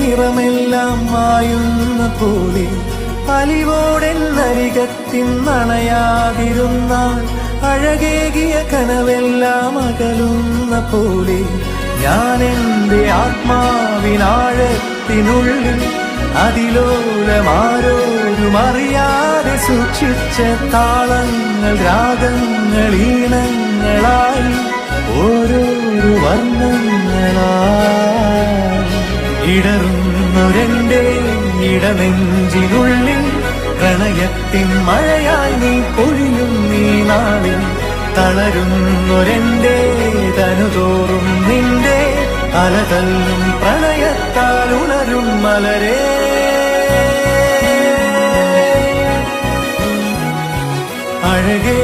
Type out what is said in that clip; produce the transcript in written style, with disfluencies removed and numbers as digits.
നിറമെല്ലാം മായുന്ന പോലെ അലിവോടെന്നരികത്തിന്നണയാതിരുന്നാൽ അഴകേകിയ കനവെല്ലാം അകലുന്ന പോലെ ഞാൻ എൻ്റെ ആത്മാവിനാഴത്തിനുള്ളിൽ അതിലോലമാരോരും അറിയാതെ സൂക്ഷിച്ച താളങ്ങൾ രാഗങ്ങൾ ഈണങ്ങളായി ഓരോരോ വർണ്ണങ്ങളായി ഇടറുന്നൊരെൻ്റെ ഇടനെഞ്ചിനുള്ളിൽ പ്രണയത്തിൻ മഴയായി നീ പൊഴിയും നീ നാളിൽ തളരുന്നൊരെൻ്റെ തനുതോറും നിന്റെ അലതല്ലും പ്രണയത്താൽ ഉണരും മലരേ അഴകേ